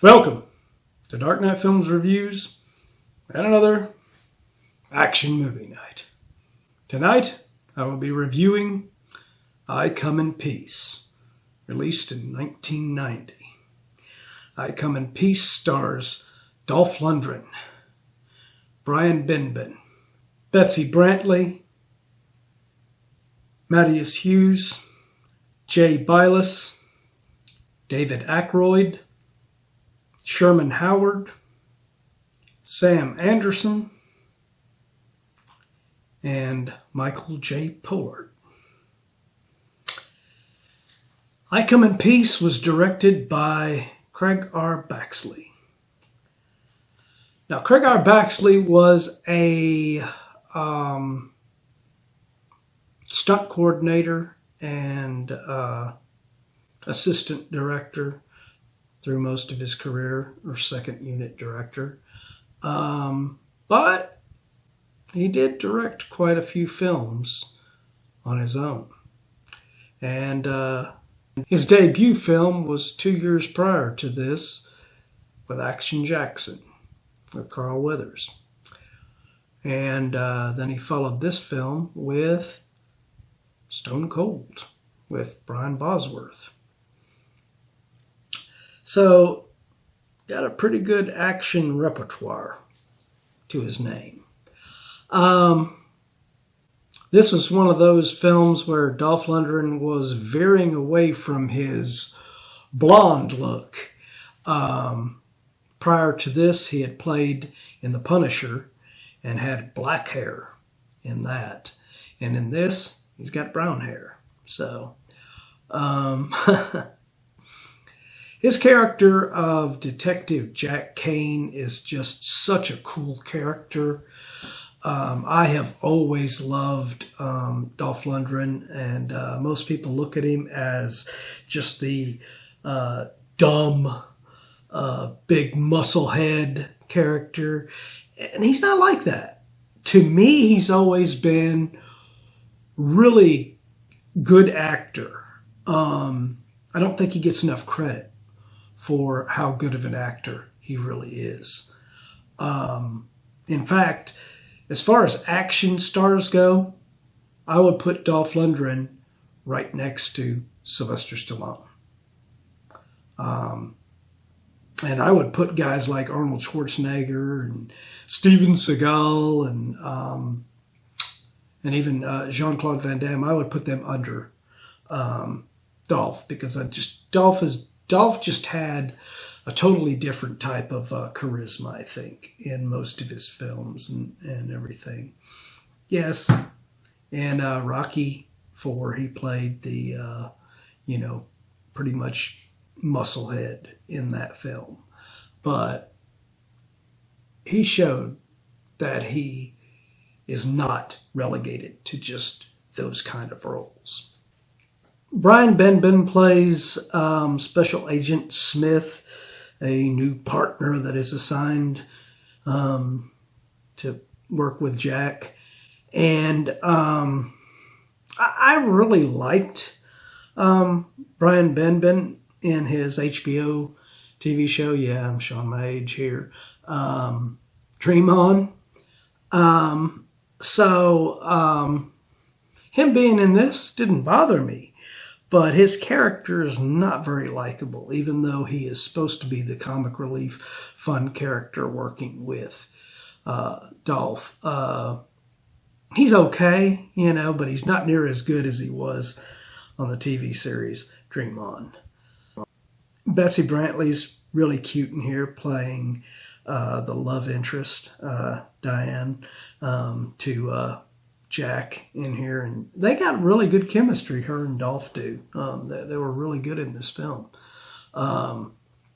Welcome to Dark Knight Films Reviews and another action movie night. Tonight, I will be reviewing I Come in Peace, released in 1990. I Come in Peace stars Dolph Lundgren, Benben, Betsy Brantley, Matthias Hues, Bilas, David Ackroyd, Sherman Howard, Sam Anderson, and Michael J. Pollard. I Come in Peace was directed by Craig R. Baxley. Now, Craig R. Baxley was a stunt coordinator and assistant director through most of his career, or second unit director. But he did direct quite a few films on his own. And his debut film was 2 years prior to this with Action Jackson with Carl Weathers. And then he followed this film with Stone Cold with Brian Bosworth. So, got a pretty good action repertoire to his name. This was one of those films where Dolph Lundgren was veering away from his blonde look. Prior to this, he had played in The Punisher and had black hair in that. And in this, he's got brown hair. So, his character of Detective Jack Kane is just such a cool character. I have always loved Dolph Lundgren, and most people look at him as just the dumb, big muscle head character. And he's not like that. To me, he's always been really good actor. I don't think he gets enough credit for how good of an actor he really is. In fact, as far as action stars go, I would put Dolph Lundgren right next to Sylvester Stallone. And I would put guys like Arnold Schwarzenegger and Steven Seagal and even Jean-Claude Van Damme. I would put them under Dolph, because Dolph just had a totally different type of charisma, I think, in most of his films and everything. Yes, and Rocky IV, he played the, pretty much musclehead in that film. But he showed that he is not relegated to just those kind of roles. Benben plays Special Agent Smith, a new partner that is assigned to work with Jack. And I really liked Benben in his HBO TV show. Yeah, I'm showing my age here. Dream On. So him being in this didn't bother me. But his character is not very likable, even though he is supposed to be the comic relief, fun character working with Dolph. He's okay, but he's not near as good as he was on the TV series Dream On. Betsy Brantley's really cute in here, playing the love interest, Diane, to Jack in here, and they got really good chemistry, her and Dolph do. They were really good in this film.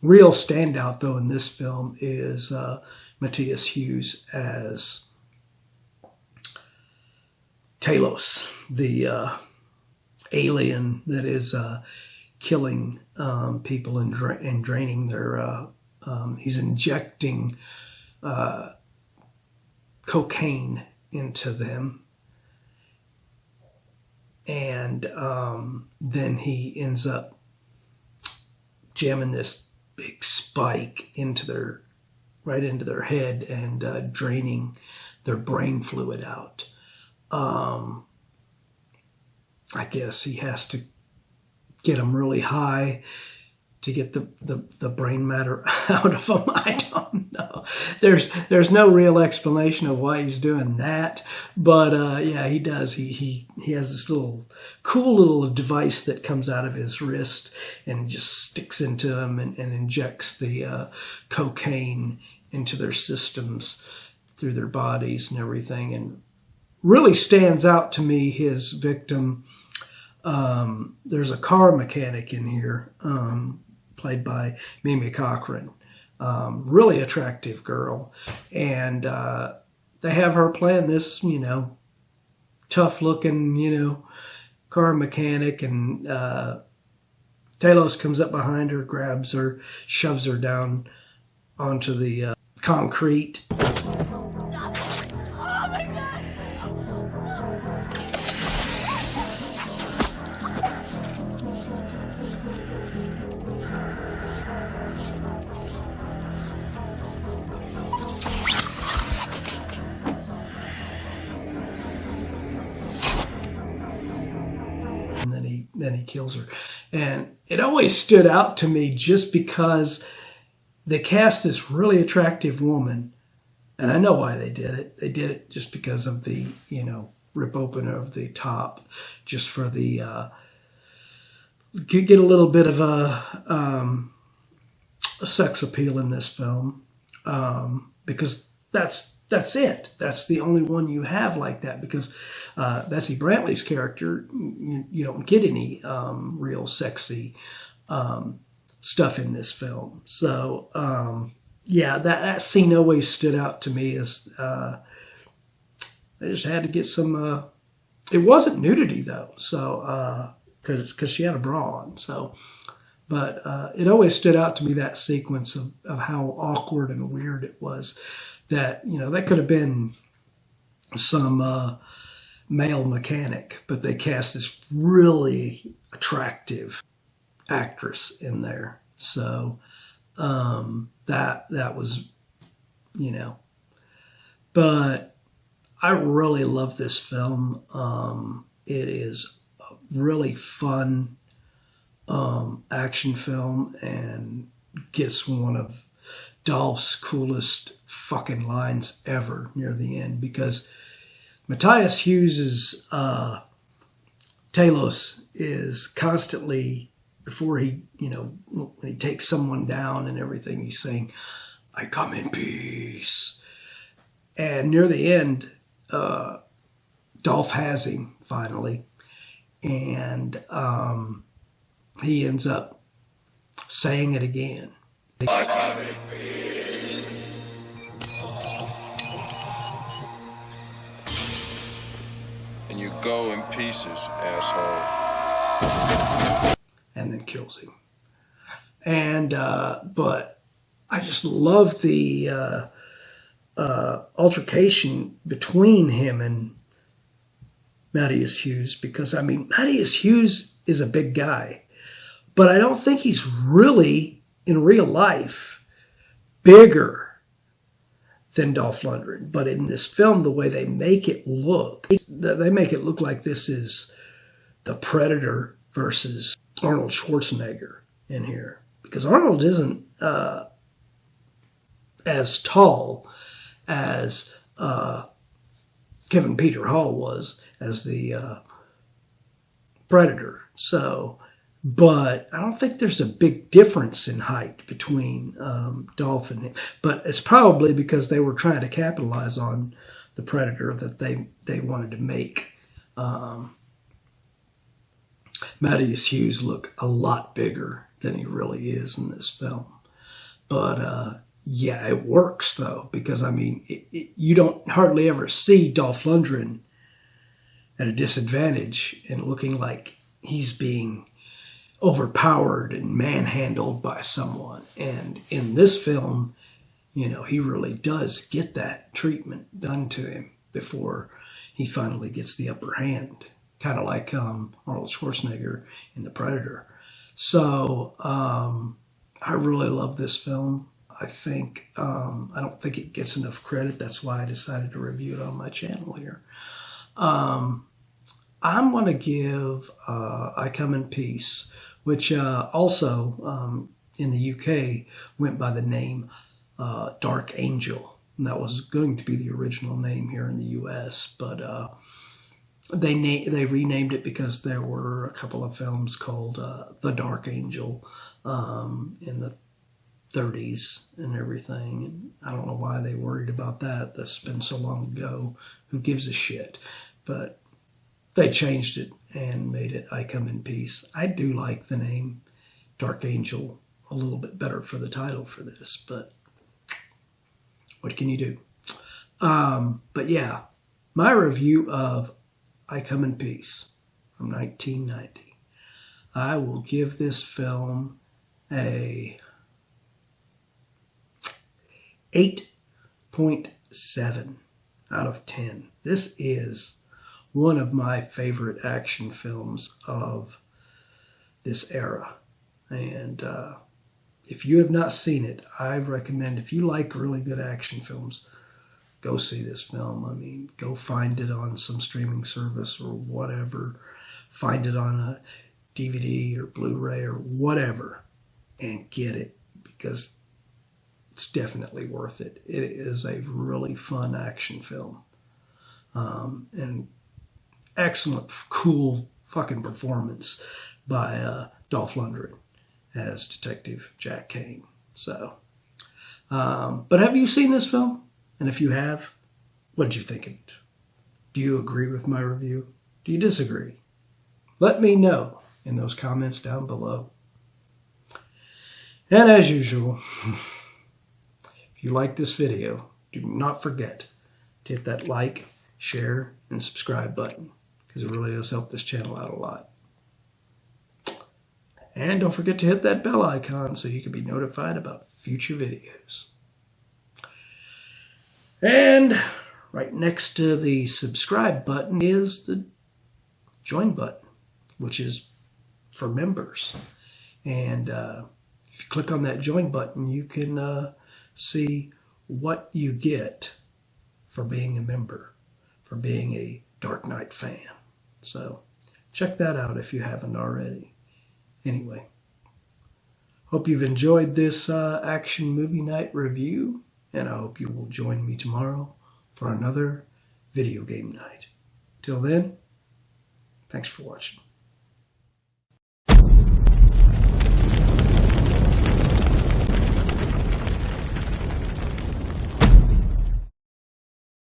Real standout, though, in this film is Matthias Hues as Talos, the alien that is killing people and draining their... he's injecting cocaine into them. And then he ends up jamming this big spike right into their head and draining their brain fluid out. I guess he has to get them really high to get the brain matter out of them. I don't know. There's no real explanation of why he's doing that, but yeah, he does. He has this cool little device that comes out of his wrist and just sticks into them and injects the cocaine into their systems through their bodies and everything. And really stands out to me, his victim. There's a car mechanic in here, played by Mimi Cochran. Really attractive girl. And they have her playing this, tough looking, car mechanic. And Talos comes up behind her, grabs her, shoves her down onto the concrete. Then he kills her. And it always stood out to me just because they cast this really attractive woman, and I know why they did it. They did it just because of the, rip open of the top, just for the, get a little bit of a sex appeal in this film, because that's it. That's the only one you have like that, because Betsy Brantley's character, you don't get any real sexy stuff in this film. So, yeah, that scene always stood out to me as they just had to get some... it wasn't nudity, though, so because she had a bra on. So, but it always stood out to me, that sequence of how awkward and weird it was. That, that could have been some male mechanic, but they cast this really attractive actress in there. So that was, but I really love this film. It is a really fun action film, and gets one of Dolph's coolest fucking lines ever near the end, because Matthias Hues' Talos is constantly, before he, when he takes someone down and everything, he's saying, "I come in peace." And near the end, Dolph has him finally, and he ends up saying it again. I come in peace. And you go in pieces, asshole. And then kills him. And, but I just love the altercation between him and Matthias Hues, because, Matthias Hues is a big guy, but I don't think he's really, in real life, bigger than Dolph Lundgren. But in this film, the way they make it look, they make it look like this is the Predator versus Arnold Schwarzenegger in here. Because Arnold isn't as tall as Kevin Peter Hall was as the Predator. So, but I don't think there's a big difference in height between Dolph and him. But it's probably because they were trying to capitalize on the Predator that they wanted to make Matthias Hues look a lot bigger than he really is in this film. But yeah, it works though, because you don't hardly ever see Dolph Lundgren at a disadvantage and looking like he's being overpowered and manhandled by someone. And in this film, he really does get that treatment done to him before he finally gets the upper hand, kind of like Arnold Schwarzenegger in The Predator. So I really love this film. I think I don't think it gets enough credit. That's why I decided to review it on my channel here. I'm going to give I Come in Peace, which also in the UK went by the name Dark Angel. And that was going to be the original name here in the US, but they renamed it because there were a couple of films called The Dark Angel in the 30s and everything. And I don't know why they worried about that. That's been so long ago. Who gives a shit? But they changed it and made it I Come in Peace. I do like the name Dark Angel a little bit better for the title for this, but what can you do? But yeah, my review of I Come in Peace from 1990. I will give this film a 8.7 out of 10. This is one of my favorite action films of this era. And if you have not seen it, I recommend, if you like really good action films, go see this film. I mean, go find it on some streaming service or whatever. Find it on a DVD or Blu-ray or whatever and get it, because it's definitely worth it. It is a really fun action film. And excellent, cool fucking performance by Dolph Lundgren as Detective Jack Kane. So, but have you seen this film? And if you have, what did you think of it? Do you agree with my review? Do you disagree? Let me know in those comments down below. And as usual, if you like this video, do not forget to hit that like, share, and subscribe button, because it really does help this channel out a lot. And don't forget to hit that bell icon so you can be notified about future videos. And right next to the subscribe button is the join button, which is for members. And if you click on that join button, you can see what you get for being a member, for being a Dark Knight fan. So check that out if you haven't already. Anyway, hope you've enjoyed this action movie night review, and I hope you will join me tomorrow for another video game night. Till then, thanks for watching.